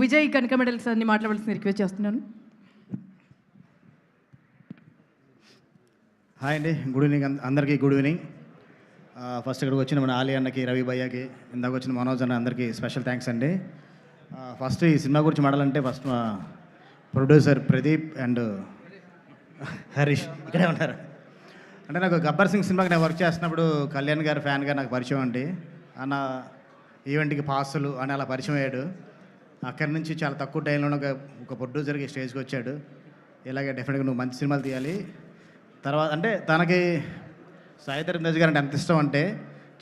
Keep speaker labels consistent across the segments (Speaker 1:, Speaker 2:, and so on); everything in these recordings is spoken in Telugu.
Speaker 1: విజయ్ కనక మెడల్స్ అన్ని మాట్లాడాల్సిన రిక్వెస్ట్ చేస్తున్నాను.
Speaker 2: హాయ్ అండి, గుడ్ ఈవినింగ్ అందరికీ. Good evening. ఫస్ట్ ఇక్కడికి వచ్చిన మన ఆలీ అన్నకి, రవి భయ్యకి, ఇందాక వచ్చిన మనోజ్ అన్న అందరికీ స్పెషల్ థ్యాంక్స్ అండి. ఫస్ట్ ఈ సినిమా గురించి మాట్లాడాలంటే ఫస్ట్ మా ప్రొడ్యూసర్ ప్రదీప్ అండ్ హరీష్ ఇక్కడే ఉన్నారు. అంటే నాకు గబ్బర్ సింగ్ సినిమాకి నేను వర్క్ చేస్తున్నప్పుడు కళ్యాణ్ గారు ఫ్యాన్గా నాకు పరిచయం అండి. అన్న ఈవెంట్కి పాసులు అని అలా పరిచయం అయ్యాడు. అక్కడి నుంచి చాలా తక్కువ టైంలో ఒక ప్రొడ్యూసర్కి స్టేజ్కి వచ్చాడు. ఇలాగే డెఫినెట్గా నువ్వు మంచి సినిమాలు తీయాలి. తర్వాత అంటే తనకి సాయిధరం తేజ్ గారు అంటే ఎంత ఇష్టం అంటే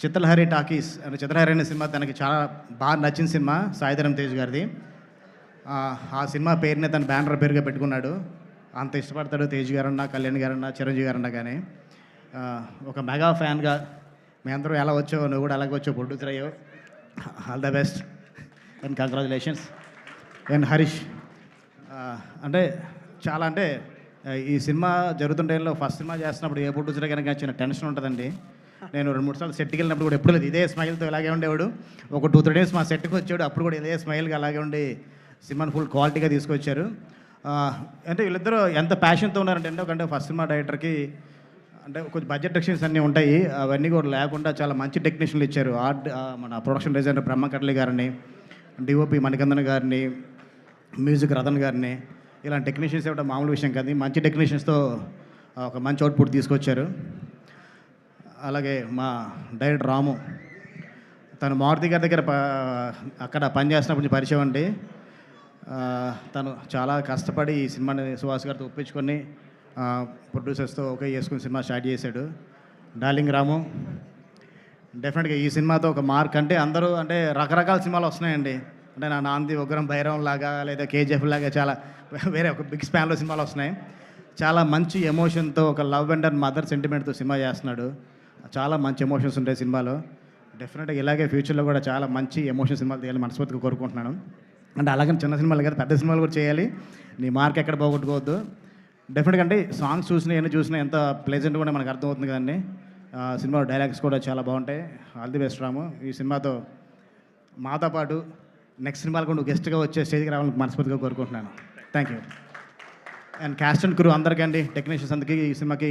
Speaker 2: చిత్రలహరి టాకీస్ అంటే చిత్రలహరి అనే సినిమా తనకి చాలా బాగా నచ్చిన సినిమా సాయిధరం తేజ్ గారిది. ఆ సినిమా పేరునే తన బ్యానర్ పేరుగా పెట్టుకున్నాడు. అంత ఇష్టపడతాడు తేజ్ గారన్నా, కళ్యాణ్ గారన్నా, చిరంజీవి గారన్నా. కానీ ఒక మెగా ఫ్యాన్గా మీ అందరూ ఎలా వచ్చావు, నువ్వు కూడా అలాగే వచ్చావు, ప్రొడ్యూసర్ అయ్యావు. All the best and congratulations. And Harish అంటే చాలా అంటే ఈ సినిమా జరుగుతున్న టైంలో ఫస్ట్ సినిమా చేస్తున్నప్పుడు ఏ ప్రొడ్యూసర్ కనుక చిన్న టెన్షన్ ఉంటుందండి. నేను 2-3 సార్లు సెట్కి వెళ్ళినప్పుడు కూడా ఎప్పుడు లేదు ఇదే స్మైల్తో ఇలాగే ఉండేవాడు. ఒక 2-3 డేస్ మా సెట్కి వచ్చాడు, అప్పుడు కూడా ఇదే స్మైల్గా అలాగే ఉండి సినిమాని ఫుల్ క్వాలిటీగా తీసుకొచ్చారు. అంటే వీళ్ళిద్దరూ ఎంత ప్యాషన్తో ఉన్నారంటే ఎందుకంటే ఫస్ట్ సినిమా డైరెక్టర్కి అంటే కొంచెం బడ్జెట్ రెస్ట్రిక్షన్స్ అన్నీ ఉంటాయి, అవన్నీ కూడా లేకుండా చాలా మంచి టెక్నీషియన్లు ఇచ్చారు. మన ప్రొడక్షన్ డిజైనర్ బ్రహ్మకట్లి గారిని, డిఓపి మణికందన్ గారిని, మ్యూజిక్ రతన్ గారిని, ఇలాంటి టెక్నీషియన్స్ ఇవ్వడం మామూలు విషయం కాదు. మంచి టెక్నీషియన్స్తో ఒక మంచి అవుట్పుట్ తీసుకొచ్చారు. అలాగే మా డైరెక్టర్ రాము, తను మారుతి గారి దగ్గర అక్కడ పనిచేస్తున్నప్పుడు పరిచయం అండి. తను చాలా కష్టపడి ఈ సినిమాని సుహాస్ గారితో ఒప్పించుకొని ప్రొడ్యూసర్స్తో ఓకే చేసుకుని సినిమా స్టార్ట్ చేశాడు. డార్లింగ్ రాము డెఫినెట్గా ఈ సినిమాతో ఒక మార్క్. అంటే అందరూ అంటే రకరకాల సినిమాలు వస్తున్నాయండి. అంటే నా నాంది ఉగ్రం భైరవం లాగా లేదా కేజీఎఫ్ లాగా చాలా వేరే ఒక బిగ్ స్పాన్లో సినిమాలు వస్తున్నాయి. చాలా మంచి ఎమోషన్తో ఒక లవ్ అండ్ మదర్ సెంటిమెంట్తో సినిమా చేస్తున్నాడు. చాలా మంచి ఎమోషన్స్ ఉంటాయి సినిమాలో. డెఫినెట్గా ఇలాగే ఫ్యూచర్లో కూడా చాలా మంచి ఎమోషన్ సినిమాలు తీయాలి మనస్ఫూర్తిగా కోరుకుంటున్నాను. అంటే అలాగని చిన్న సినిమాలు కదా, పెద్ద సినిమాలు కూడా చేయాలి. నీ మార్క్ ఎక్కడ పోగొట్టుకోవద్దు. డెఫినెట్గా అంటే సాంగ్స్ చూసినా ఎన్ని చూసినా ఎంత ప్లెజెంట్ కూడా మనకు అర్థమవుతుంది కదండి. సినిమా డైలాగ్స్ కూడా చాలా బాగుంటాయి. ఆల్ ది బెస్ట్ రాము. ఈ సినిమాతో మాతో పాటు నెక్స్ట్ సినిమాలు కూడా నువ్వు గెస్ట్గా వచ్చే స్టేజ్కి రావాలని మనస్ఫూర్తిగా కోరుకుంటున్నాను. Thank you. And cast and crew అందరికండి, టెక్నీషియన్స్ అందరికీ ఈ సినిమాకి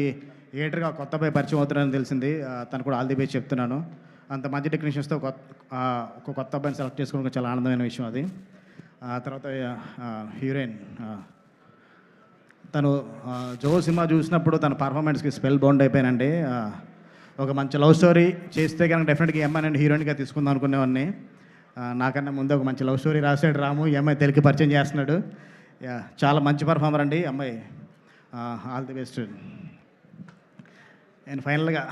Speaker 2: థియేటర్గా కొత్త అబ్బాయి పరిచయం అవుతున్నారని తెలిసింది. తను కూడా ఆల్ ది బెస్ట్ చెప్తున్నాను. అంత మంచి టెక్నీషియన్స్తో ఒక కొత్త అబ్బాయిని సెలెక్ట్ చేసుకోవడం చాలా ఆనందమైన విషయం అది. తర్వాత హీరోయిన్ తను జో సినిమా చూసినప్పుడు తన పర్ఫార్మెన్స్కి స్పెల్ బౌండ్ అయిపోయానండి. ఒక మంచి లవ్ స్టోరీ చేస్తే కనుక డెఫినెట్గా ఈ అమ్మాయి నేను హీరోయిన్గా తీసుకుందాం అనుకునేవాడిని. నాకన్నా ముందు ఒక మంచి లవ్ స్టోరీ రాసాడు రాము, ఈ అమ్మాయి తెలుగు పరిచయం చేస్తున్నాడు. చాలా మంచి పర్ఫార్మర్ అండి అమ్మాయి. All the best. అండ్ ఫైనల్గా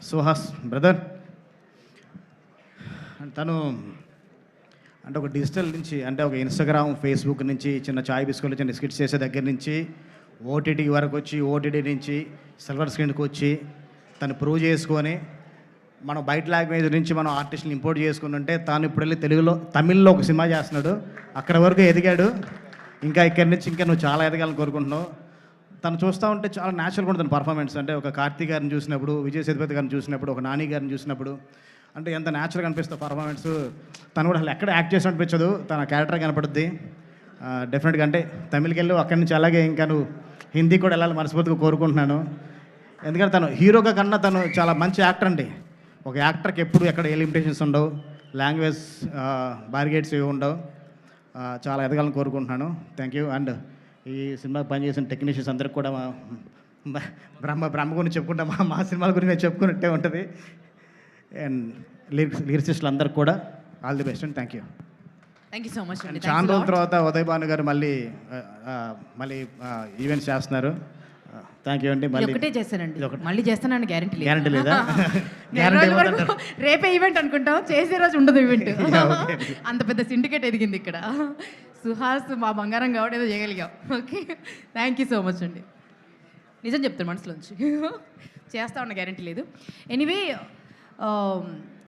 Speaker 2: సుహాస్ బ్రదర్, తను అంటే ఒక డిజిటల్ నుంచి అంటే ఒక ఇన్స్టాగ్రామ్, ఫేస్బుక్ నుంచి చిన్న చాయ్ బిస్కెట్లు చిన్న స్కిట్స్ చేసే దగ్గర నుంచి ఓటీటీ వరకు వచ్చి, ఓటీటీ నుంచి సిల్వర్ స్క్రీన్కి వచ్చి తను ప్రూవ్ చేసుకొని మనం బయట లాంగ్వేజ్ నుంచి మనం ఆర్టిస్ట్ని ఇంపోర్ట్ చేసుకుని ఉంటే తాను ఇప్పుడు వెళ్ళి తమిళ్లో ఒక సినిమా చేస్తున్నాడు. అక్కడ వరకు ఎదిగాడు. ఇంకా ఇక్కడి నుంచి ఇంకా నువ్వు చాలా ఎదగాలని కోరుకుంటున్నావు. తను చూస్తూ ఉంటే చాలా న్యాచురల్గా ఉంటుంది తన పర్ఫార్మెన్స్. అంటే ఒక కార్తీక్ గారిని చూసినప్పుడు, విజయ్ సేతుపతి గారిని చూసినప్పుడు, ఒక నాని గారిని చూసినప్పుడు అంటే ఎంత న్యాచురల్గా అనిపిస్తుంది పర్ఫార్మెన్స్. తను కూడా అసలు ఎక్కడ యాక్ట్ చేసి అనిపించదు, తన క్యారెక్టర్ కనపడుద్ది డెఫినెట్గా. అంటే తమిళకి వెళ్ళి అక్కడి నుంచి అలాగే ఇంకా నువ్వు హిందీ కూడా వెళ్ళాలి మనస్ఫూర్తిగా కోరుకుంటున్నాను. ఎందుకంటే తను హీరోగా కన్నా తను చాలా మంచి యాక్టర్ అండి. ఒక యాక్టర్కి ఎప్పుడు ఎక్కడ ఏ లిమిటేషన్స్ ఉండవు, లాంగ్వేజ్ బార్గేట్స్ ఏవి ఉండవు. చాలా ఎదగాలని కోరుకుంటున్నాను. Thank you. అండ్ ఈ సినిమాకి పనిచేసిన టెక్నీషియన్స్ అందరికి కూడా బ్రహ్మ గురించి చెప్పుకుంటా, మా సినిమాల గురించి నేను చెప్పుకున్నట్టే ఉంటుంది. అండ్ లిరిసిస్టులు అందరికి కూడా all the best and thank you.
Speaker 1: Thank you so much.
Speaker 2: చాలా రోజుల తర్వాత ఉదయ్ భాను గారు మళ్ళీ ఈవెంట్స్ చేస్తున్నారు. థ్యాంక్ యూ అండి.
Speaker 1: ఒకటే చేశానండి, మళ్ళీ చేస్తానని
Speaker 2: గ్యారంటీ లేదా?
Speaker 1: రేపే ఈవెంట్ అనుకుంటాం, చేసే రోజు ఉండదు ఈవెంట్. అంత పెద్ద సిండికేట్ ఎదిగింది ఇక్కడ. సుహాస్ మా బంగారం కాబట్టి ఏదో చేయగలిగాం. Okay, thank you so much అండి. నిజం చెప్తాను మనసులోంచి, చేస్తా ఉన్న గ్యారంటీ లేదు. ఎనీవే